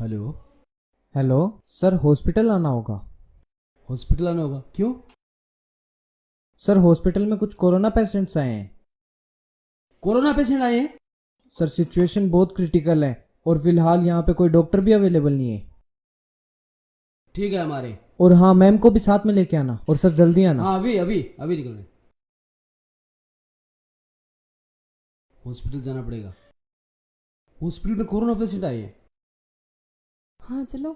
Hello. Hello sir, hospital आना होगा। Hospital आना होगा? क्यों? सर हॉस्पिटल में कुछ कोरोना पेशेंट्स आए हैं। कोरोना पेशेंट आए हैं? सर सिचुएशन बहुत क्रिटिकल है और फिलहाल यहाँ पे कोई डॉक्टर भी अवेलेबल नहीं है। ठीक है हमारे। और हाँ, मैम को भी साथ में लेके आना और सर जल्दी आना। हाँ अभी अभी अभी निकल रहे। हॉस्पिटल जाना पड़ेगा। हॉस्पिटल में कोरोना पेशेंट आए हैं। हाँ चलो।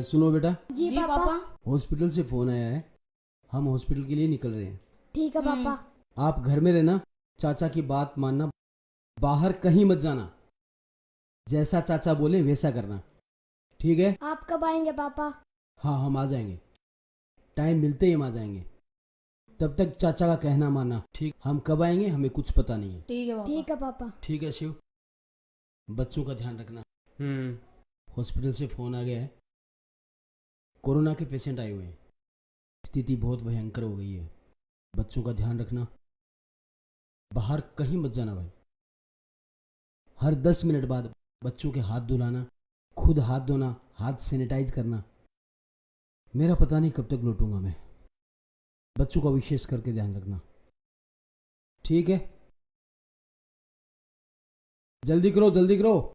सुनो बेटा, जी पापा। हॉस्पिटल से फोन आया है, हम हॉस्पिटल के लिए निकल रहे हैं। ठीक है पापा। आप घर में रहना, चाचा की बात मानना, बाहर कहीं मत जाना। जैसा चाचा बोले वैसा करना, ठीक है? आप कब आएंगे पापा? हाँ हम आ जाएंगे, टाइम मिलते ही हम आ जाएंगे। तब तक चाचा का कहना मानना, ठीक? हम कब आएंगे हमें कुछ पता नहीं है। ठीक है पापा। ठीक है पापा। ठीक है शिव, बच्चों का ध्यान रखना। हॉस्पिटल से फोन आ गया है, कोरोना के पेशेंट आए हुए हैं, स्थिति बहुत भयंकर हो गई है। बच्चों का ध्यान रखना, बाहर कहीं मत जाना भाई। हर 10 मिनट बाद बच्चों के हाथ धुलाना, खुद हाथ धोना, हाथ सैनिटाइज करना। मेरा पता नहीं कब तक लौटूंगा मैं। बच्चों का विशेष करके ध्यान रखना, ठीक है? जल्दी करो जल्दी करो।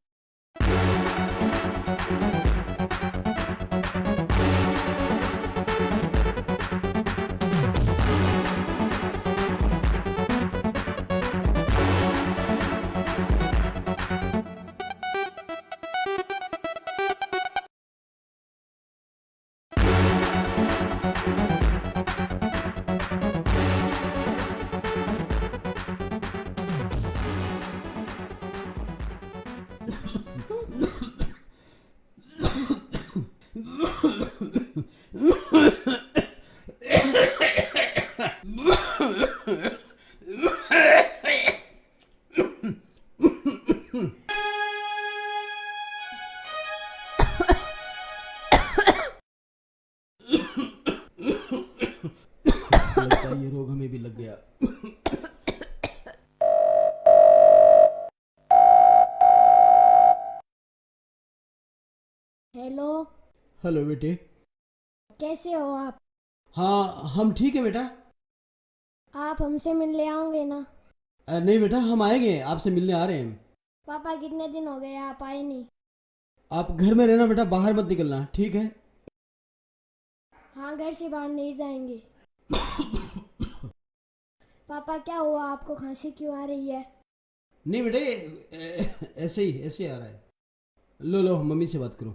लगता है ये रोग हमें भी लग गया। हेलो, हेलो बेटे। कैसे हो आप? हाँ हम ठीक है बेटा। आप हमसे मिलने आओगे ना? नहीं बेटा, हम आएंगे, आपसे मिलने आ रहे हैं। पापा कितने दिन हो गए आप आए नहीं। आप घर में रहना बेटा, बाहर मत निकलना, ठीक है? हाँ, घर से बाहर नहीं जाएंगे। पापा क्या हुआ, आपको खांसी क्यों आ रही है? नहीं बेटे, ऐसे ही आ रहा है। लो लो, मम्मी से बात करो।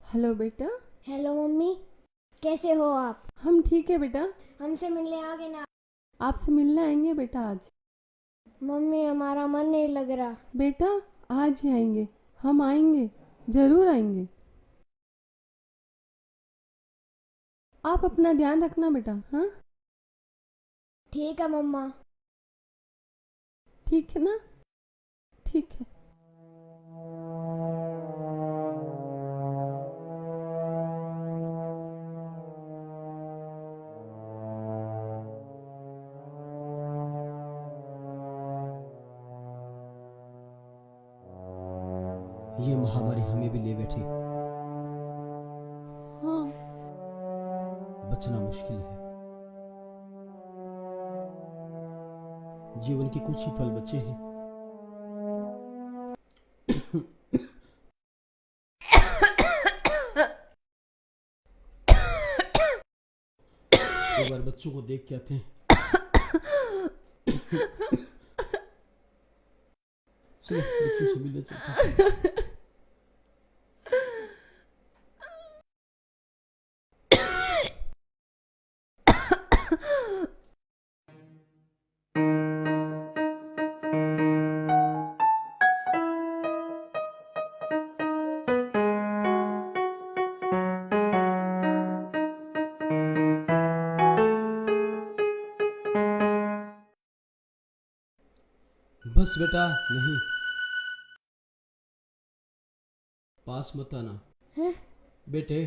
हेलो बेटा। हेलो मम्मी, कैसे हो आप? हम ठीक है बेटा। हमसे मिलने आओगे ना? आपसे मिलने आएंगे बेटा आज। मम्मी हमारा मन नहीं लग रहा। बेटा आज ही आएंगे, हम आएंगे, जरूर आएंगे। आप अपना ध्यान रखना बेटा। हाँ ठीक है मम्मा। ठीक है ना? ठीक है। ये महामारी हमें भी ले बैठी, हाँ बचना मुश्किल है। जीवन के कुछ ही पल बचे हैं। एक बार बच्चों को देख के आते हैं। चलो बच्चों से मिलने चलते हैं। बस बेटा, नहीं, पास मत आना हैं? बेटे।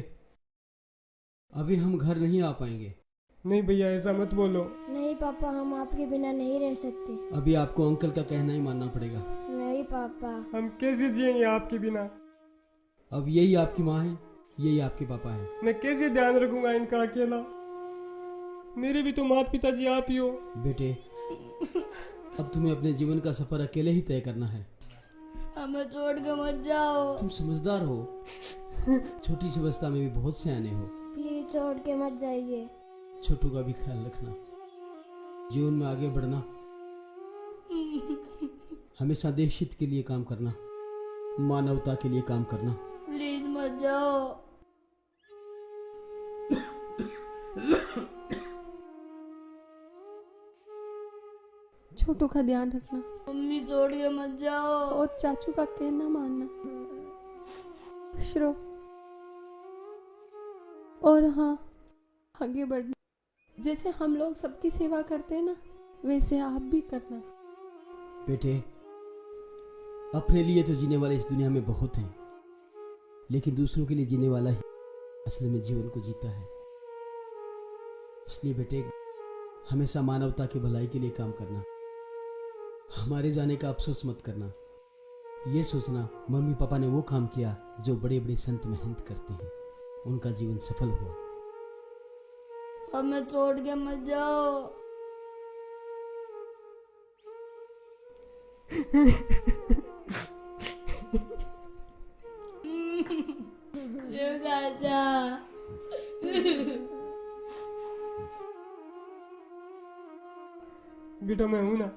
अभी हम घर नहीं आ पाएंगे। नहीं भैया ऐसा मत बोलो। नहीं पापा, हम आपके बिना नहीं रह सकते। अभी आपको अंकल का कहना ही मानना पड़ेगा। नहीं पापा। हम कैसे जिएंगे आपके बिना? अब यही आपकी माँ है, यही आपके पापा है। मैं कैसे ध्यान रखूंगा इनका अकेला? मेरे भी तो माता पिताजी आप ही हो। बेटे, अब तुम्हें अपने जीवन का सफर अकेले ही तय करना है। हमें छोड़ के मत जाओ। तुम समझदार हो, छोटी सी अवस्था में भी बहुत सयाने हो। प्लीज छोड़ के मत जाइए। छोटू का भी ख्याल रखना, जीवन में आगे बढ़ना, हमेशा देश हित के लिए काम करना, मानवता के लिए काम करना। प्लीज मत जाओ। छोटू का ध्यान रखना। मम्मी छोड़ के मत जाओ। और चाचू का कहना मानना। खुश रहो। और हाँ, आगे बढ़ना। जैसे हम लोग सबकी सेवा करते हैं ना, वैसे आप भी करना। बेटे, अपने लिए तो जीने वाले इस दुनिया में बहुत हैं, लेकिन दूसरों के लिए जीने वाला ही असल में जीवन को जीता है। इसलिए बेटे, हमेशा मानवता की भलाई के लिए काम करना। हमारे जाने का अफसोस मत करना। ये सोचना मम्मी पापा ने वो काम किया जो बड़े बड़े संत महंत करते हैं, उनका जीवन सफल हुआ। हमें छोड़ के मत जाओ। शिव चाचा। बेटा मैं हूं ना।